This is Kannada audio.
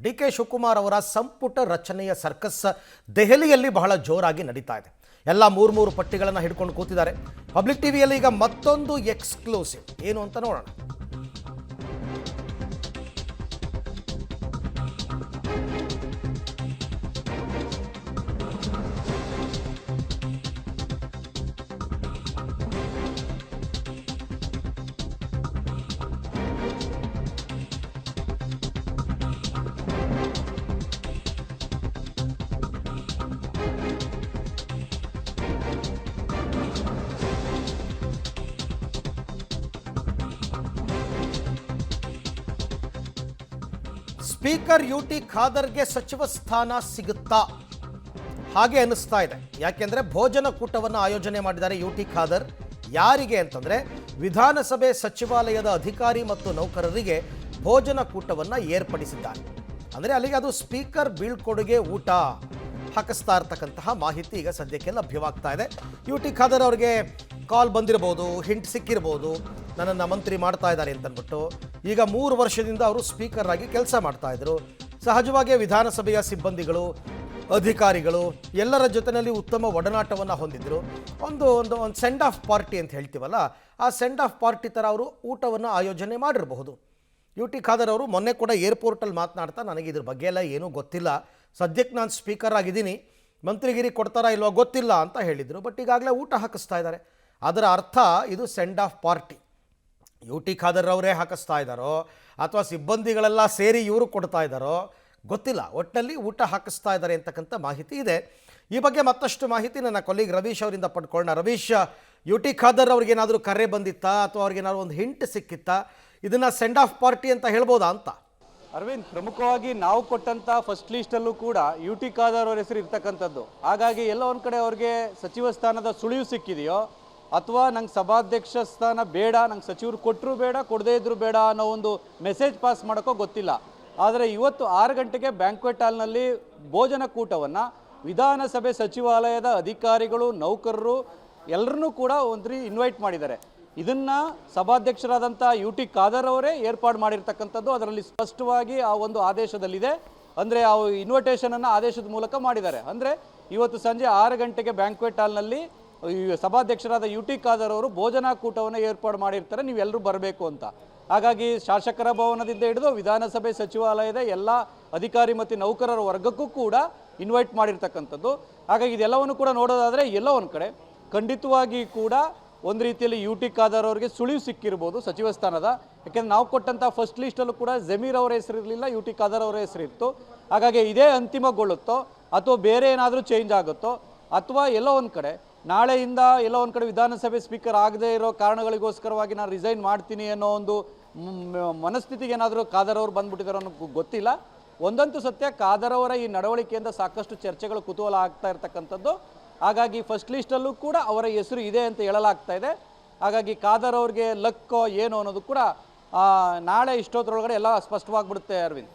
ಡಿ ಕೆ ಶಿವಕುಮಾರ್ ಅವರ ಸಂಪುಟ ರಚನೆಯ ಸರ್ಕಸ್ ದೆಹಲಿಯಲ್ಲಿ ಬಹಳ ಜೋರಾಗಿ ನಡೀತಾ ಇದೆ. ಎಲ್ಲ ಮೂರು ಪಟ್ಟಿಗಳನ್ನು ಹಿಡ್ಕೊಂಡು ಕೂತಿದ್ದಾರೆ. ಪಬ್ಲಿಕ್ ಟಿವಿಯಲ್ಲಿ ಈಗ ಮತ್ತೊಂದು ಎಕ್ಸ್ಕ್ಲೂಸಿವ್ ಏನು ಅಂತ ನೋಡೋಣ. ಸ್ಪೀಕರ್ ಯುಟಿ ಖಾದರ್ಗೆ ಸಚಿವ ಸ್ಥಾನ ಸಿಗುತ್ತಾ ಹಾಗೆ ಅನ್ನಿಸ್ತಾ ಇದೆ. ಯಾಕೆಂದ್ರೆ ಭೋಜನ ಕೂಟವನ್ನು ಆಯೋಜನೆ ಮಾಡಿದ್ದಾರೆ ಯುಟಿ ಖಾದರ್. ಯಾರಿಗೆ ಅಂತಂದ್ರೆ ವಿಧಾನಸಭೆ ಸಚಿವಾಲಯದ ಅಧಿಕಾರಿ ಮತ್ತು ನೌಕರರಿಗೆ ಭೋಜನ ಕೂಟವನ್ನು ಏರ್ಪಡಿಸಿದ್ದಾರೆ. ಅಂದರೆ ಅಲ್ಲಿಗೆ ಅದು ಸ್ಪೀಕರ್ ಬೀಳ್ಕೊಡುಗೆ ಊಟ ಹಾಕಿಸ್ತಾ ಇರ್ತಕ್ಕಂತಹ ಮಾಹಿತಿ ಈಗ ಸದ್ಯಕ್ಕೆ ಲಭ್ಯವಾಗ್ತಾ ಇದೆ. ಯುಟಿ ಖಾದರ್ ಅವರಿಗೆ ಕಾಲ್ ಬಂದಿರಬಹುದು, ಹಿಂಟ್ ಸಿಕ್ಕಿರ್ಬೋದು, ನನ್ನನ್ನು ಮಂತ್ರಿ ಮಾಡ್ತಾ ಇದ್ದಾರೆ ಅಂತಂದ್ಬಿಟ್ಟು. ಈಗ 3 ವರ್ಷದಿಂದ ಅವರು ಸ್ಪೀಕರ್ ಆಗಿ ಕೆಲಸ ಮಾಡ್ತಾ ಇದ್ರು. ಸಹಜವಾಗಿ ವಿಧಾನಸಭೆಯ ಸಿಬ್ಬಂದಿಗಳು, ಅಧಿಕಾರಿಗಳು ಎಲ್ಲರ ಜೊತೆಯಲ್ಲಿ ಉತ್ತಮ ಒಡನಾಟವನ್ನು ಹೊಂದಿದ್ರು. ಒಂದು ಸೆಂಡ್ ಆಫ್ ಪಾರ್ಟಿ ಅಂತ ಹೇಳ್ತೀವಲ್ಲ, ಆ ಸೆಂಡ್ ಆಫ್ ಪಾರ್ಟಿ ಥರ ಅವರು ಊಟವನ್ನು ಆಯೋಜನೆ ಮಾಡಿರಬಹುದು. ಯುಟಿ ಖಾದರ್ ಅವರು ಮೊನ್ನೆ ಕೂಡ ಏರ್ಪೋರ್ಟಲ್ಲಿ ಮಾತನಾಡ್ತಾ, ನನಗೆ ಇದ್ರ ಬಗ್ಗೆ ಎಲ್ಲ ಏನೂ ಗೊತ್ತಿಲ್ಲ, ಸದ್ಯಕ್ಕೆ ನಾನು ಸ್ಪೀಕರ್ ಆಗಿದ್ದೀನಿ, ಮಂತ್ರಿಗಿರಿ ಕೊಡ್ತಾರಾ ಇಲ್ವಾ ಗೊತ್ತಿಲ್ಲ ಅಂತ ಹೇಳಿದರು. ಬಟ್ ಈಗಾಗಲೇ ಊಟ ಹಾಕಿಸ್ತಾ ಇದ್ದಾರೆ. ಅದರ ಅರ್ಥ ಇದು send off party. UT Khader ಅವರೇ ಹಾಕಿಸ್ತಾ ಇದ್ದಾರೋ ಅಥವಾ ಸಿಬ್ಬಂದಿಗಳೆಲ್ಲ ಸೇರಿ ಇವರು ಕೊಡ್ತಾ ಇದ್ದಾರೋ ಗೊತ್ತಿಲ್ಲ. ಒಟ್ಟಿನಲ್ಲಿ ಊಟ ಹಾಕಿಸ್ತಾ ಇದ್ದಾರೆ ಅಂತಕ್ಕಂಥ ಮಾಹಿತಿ ಇದೆ. ಈ ಬಗ್ಗೆ ಮತ್ತಷ್ಟು ಮಾಹಿತಿ ನನ್ನ ಕೊಲೀಗ್ ರವೀಶ್ ಅವರಿಂದ ಪಡ್ಕೊಳ್ಳೋಣ. ರವೀಶ್, ಯುಟಿ ಖಾದರ್ ಅವ್ರಿಗೇನಾದರೂ ಕರೆ ಬಂದಿತ್ತಾ ಅಥವಾ ಅವ್ರಿಗೇನಾದ್ರು ಒಂದು ಹಿಂಟ್ ಸಿಕ್ಕಿತ್ತಾ? ಇದನ್ನು ಸೆಂಡ್ ಆಫ್ ಪಾರ್ಟಿ ಅಂತ ಹೇಳ್ಬೋದಾ ಅಂತ? ಅರವಿಂದ್, ಪ್ರಮುಖವಾಗಿ ನಾವು ಕೊಟ್ಟಂತ ಫಸ್ಟ್ ಲಿಸ್ಟಲ್ಲೂ ಕೂಡ ಯುಟಿ ಖಾದರ್ ಅವರ ಹೆಸರು ಇರ್ತಕ್ಕಂಥದ್ದು. ಹಾಗಾಗಿ ಎಲ್ಲ ಒಂದು ಕಡೆ ಅವ್ರಿಗೆ ಸಚಿವ ಸ್ಥಾನದ ಸುಳಿವು ಸಿಕ್ಕಿದೆಯೋ ಅಥವಾ ನಂಗೆ ಸಭಾಧ್ಯಕ್ಷ ಸ್ಥಾನ ಬೇಡ, ನಂಗೆ ಸಚಿವರು ಕೊಟ್ಟರು ಬೇಡ, ಕೊಡದೇ ಇದ್ರು ಬೇಡ ಅನ್ನೋ ಒಂದು ಮೆಸೇಜ್ ಪಾಸ್ ಮಾಡೋಕ್ಕೋ ಗೊತ್ತಿಲ್ಲ. ಆದರೆ ಇವತ್ತು 6 ಗಂಟೆಗೆ ಬ್ಯಾಂಕ್ವೆಟ್ ಹಾಲ್ನಲ್ಲಿ ಭೋಜನ ಕೂಟವನ್ನು ವಿಧಾನಸಭೆ ಸಚಿವಾಲಯದ ಅಧಿಕಾರಿಗಳು, ನೌಕರರು ಎಲ್ಲರನ್ನೂ ಕೂಡ ಒಂದ್ರಿ ಇನ್ವೈಟ್ ಮಾಡಿದ್ದಾರೆ. ಇದನ್ನು ಸಭಾಧ್ಯಕ್ಷರಾದಂಥ ಯುಟಿ ಖಾದರ್ ಅವರೇ ಏರ್ಪಾಡು ಮಾಡಿರ್ತಕ್ಕಂಥದ್ದು. ಅದರಲ್ಲಿ ಸ್ಪಷ್ಟವಾಗಿ ಆ ಒಂದು ಆದೇಶದಲ್ಲಿದೆ. ಅಂದರೆ ಆ ಇನ್ವಿಟೇಷನನ್ನು ಆದೇಶದ ಮೂಲಕ ಮಾಡಿದ್ದಾರೆ. ಅಂದರೆ ಇವತ್ತು ಸಂಜೆ 6 ಗಂಟೆಗೆ ಬ್ಯಾಂಕ್ವೆಟ್ ಹಾಲ್ನಲ್ಲಿ ಸಭಾಧ್ಯಕ್ಷರಾದ ಯುಟಿ ಖಾದರ್ ಅವರು ಭೋಜನಾ ಕೂಟವನ್ನು ಏರ್ಪಾಡು ಮಾಡಿರ್ತಾರೆ, ನೀವೆಲ್ಲರೂ ಬರಬೇಕು ಅಂತ. ಹಾಗಾಗಿ ಶಾಸಕರ ಭವನದಿಂದ ಹಿಡಿದು ವಿಧಾನಸಭೆ ಸಚಿವಾಲಯದ ಎಲ್ಲ ಅಧಿಕಾರಿ ಮತ್ತು ನೌಕರರ ವರ್ಗಕ್ಕೂ ಕೂಡ ಇನ್ವೈಟ್ ಮಾಡಿರ್ತಕ್ಕಂಥದ್ದು. ಹಾಗಾಗಿ ಇದೆಲ್ಲವನ್ನು ಕೂಡ ನೋಡೋದಾದರೆ ಎಲ್ಲೋ ಒಂದು ಕಡೆ ಖಂಡಿತವಾಗಿ ಕೂಡ ಒಂದು ರೀತಿಯಲ್ಲಿ ಯುಟಿ ಖಾದರ್ ಅವರಿಗೆ ಸುಳಿವು ಸಿಕ್ಕಿರ್ಬೋದು ಸಚಿವ ಸ್ಥಾನದ. ಯಾಕೆಂದರೆ ನಾವು ಕೊಟ್ಟಂಥ ಫಸ್ಟ್ ಲಿಸ್ಟಲ್ಲೂ ಕೂಡ ಜಮೀರ್ ಅವರ ಹೆಸರು ಇರಲಿಲ್ಲ, ಯುಟಿ ಖಾದರ್ ಅವರ ಹೆಸರು ಇತ್ತು. ಹಾಗಾಗಿ ಇದೇ ಅಂತಿಮಗೊಳ್ಳುತ್ತೋ ಅಥವಾ ಬೇರೆ ಏನಾದರೂ ಚೇಂಜ್ ಆಗುತ್ತೋ ಅಥವಾ ಎಲ್ಲೋ ಒಂದು ಕಡೆ ನಾಳೆಯಿಂದ ಎಲ್ಲೋ ಒಂದು ಕಡೆ ವಿಧಾನಸಭೆ ಸ್ಪೀಕರ್ ಆಗದೇ ಇರೋ ಕಾರಣಗಳಿಗೋಸ್ಕರವಾಗಿ ನಾನು ರಿಸೈನ್ ಮಾಡ್ತೀನಿ ಅನ್ನೋ ಒಂದು ಮನಸ್ಥಿತಿಗೆ ಏನಾದರೂ ಖಾದರ್ ಅವರು ಬಂದ್ಬಿಟ್ಟಿದಾರೋ ಅನ್ನೋ ಗೊತ್ತಿಲ್ಲ. ಒಂದಂತೂ ಸತ್ಯ, ಖಾದರ್ ಅವರ ಈ ನಡವಳಿಕೆಯಿಂದ ಸಾಕಷ್ಟು ಚರ್ಚೆಗಳು ಕುತೂಹಲ ಆಗ್ತಾ ಇರ್ತಕ್ಕಂಥದ್ದು. ಹಾಗಾಗಿ ಫಸ್ಟ್ ಲಿಸ್ಟಲ್ಲೂ ಕೂಡ ಅವರ ಹೆಸರು ಇದೆ ಅಂತ ಹೇಳಲಾಗ್ತಾ ಇದೆ. ಹಾಗಾಗಿ ಖಾದರ್ ಅವ್ರಿಗೆ ಲಕ್ಕೋ ಏನೋ ಅನ್ನೋದು ಕೂಡ ನಾಳೆ ಇಷ್ಟೊತ್ತರೊಳಗಡೆ ಎಲ್ಲ ಸ್ಪಷ್ಟವಾಗಿಬಿಡುತ್ತೆ ಅರವಿಂದ್.